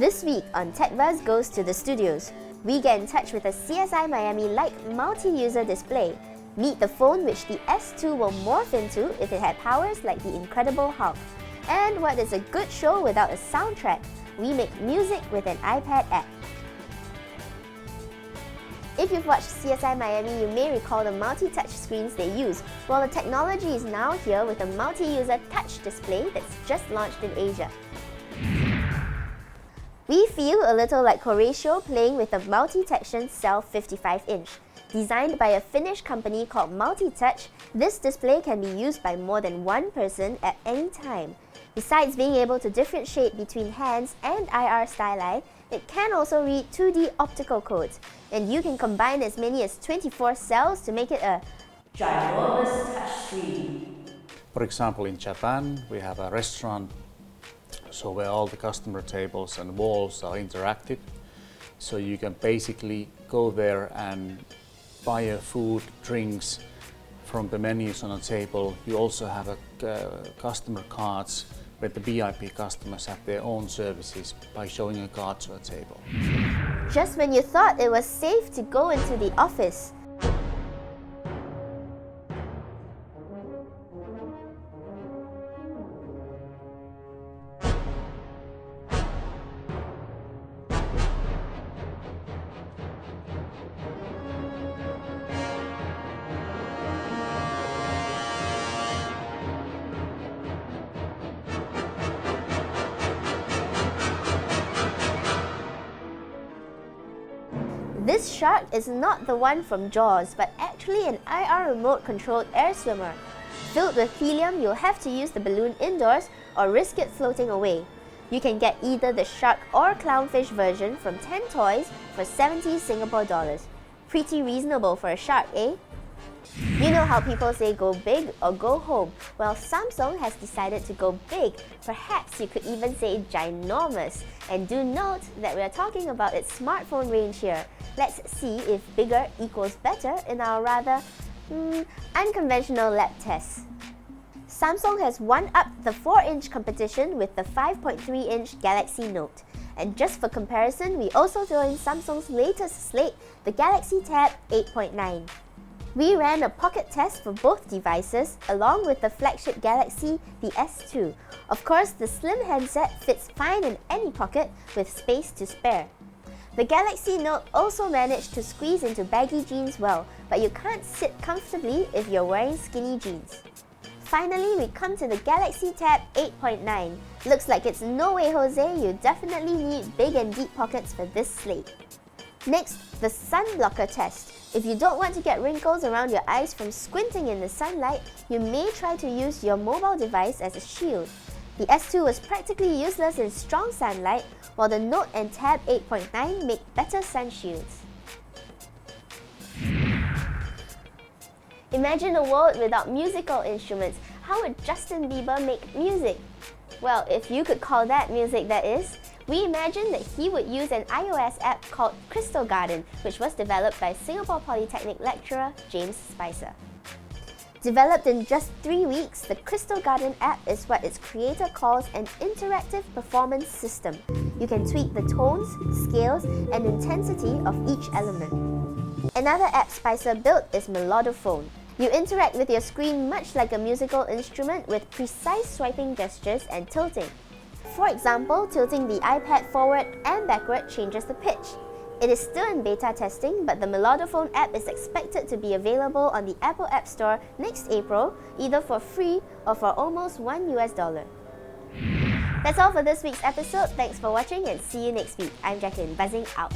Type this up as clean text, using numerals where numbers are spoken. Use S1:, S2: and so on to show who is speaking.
S1: This week on TechBuzz Goes to the Studios, we get in touch with a CSI Miami-like multi-user display. Meet the phone which the S2 will morph into if it had powers like the Incredible Hulk. And what is a good show without a soundtrack? We make music with an iPad app. If you've watched CSI Miami, you may recall the multi-touch screens they use. Well, the technology is now here with a multi-user touch display that's just launched in Asia. We feel a little like Horatio playing with a multi-section Cell 55-inch. Designed by a Finnish company called Multi-Touch, this display can be used by more than one person at any time. Besides being able to differentiate between hands and IR styli, it can also read 2D optical codes, and you can combine as many as 24 cells to make it a ginormous touchscreen.
S2: For example, in Japan, we have a restaurant where all the customer tables and walls are interactive. So you can basically go there and buy food, drinks from the menus on a table. You also have customer cards where the VIP customers have their own services by showing a card to a table.
S1: Just when you thought it was safe to go into the office, this shark is not the one from Jaws, but actually an IR remote-controlled air swimmer. Filled with helium, you'll have to use the balloon indoors or risk it floating away. You can get either the shark or clownfish version from 10 toys for 70 Singapore dollars. Pretty reasonable for a shark, eh? You know how people say go big or go home? Well, Samsung has decided to go big. Perhaps you could even say ginormous. And do note that we are talking about its smartphone range here. Let's see if bigger equals better in our rather unconventional lab tests. Samsung has one-upped the 4-inch competition with the 5.3-inch Galaxy Note. And just for comparison, we also throw in Samsung's latest slate, the Galaxy Tab 8.9. We ran a pocket test for both devices, along with the flagship Galaxy, the S2. Of course, the slim handset fits fine in any pocket with space to spare. The Galaxy Note also managed to squeeze into baggy jeans well, but you can't sit comfortably if you're wearing skinny jeans. Finally, we come to the Galaxy Tab 8.9. Looks like it's no way, Jose, you definitely need big and deep pockets for this slate. Next, the sun blocker test. If you don't want to get wrinkles around your eyes from squinting in the sunlight, you may try to use your mobile device as a shield. The S2 was practically useless in strong sunlight, while the Note and Tab 8.9 make better sun shields. Imagine a world without musical instruments. How would Justin Bieber make music? Well, if you could call that music, that is. We imagined that he would use an iOS app called Crystal Garden, which was developed by Singapore Polytechnic lecturer James Spicer. Developed in just 3 weeks, the Crystal Garden app is what its creator calls an interactive performance system. You can tweak the tones, scales, and intensity of each element. Another app Spicer built is Melodophone. You interact with your screen much like a musical instrument with precise swiping gestures and tilting. For example, tilting the iPad forward and backward changes the pitch. It is still in beta testing, but the Melodophone app is expected to be available on the Apple App Store next April, either for free or for almost $1. That's all for this week's episode. Thanks for watching and see you next week. I'm Jacqueline, buzzing out.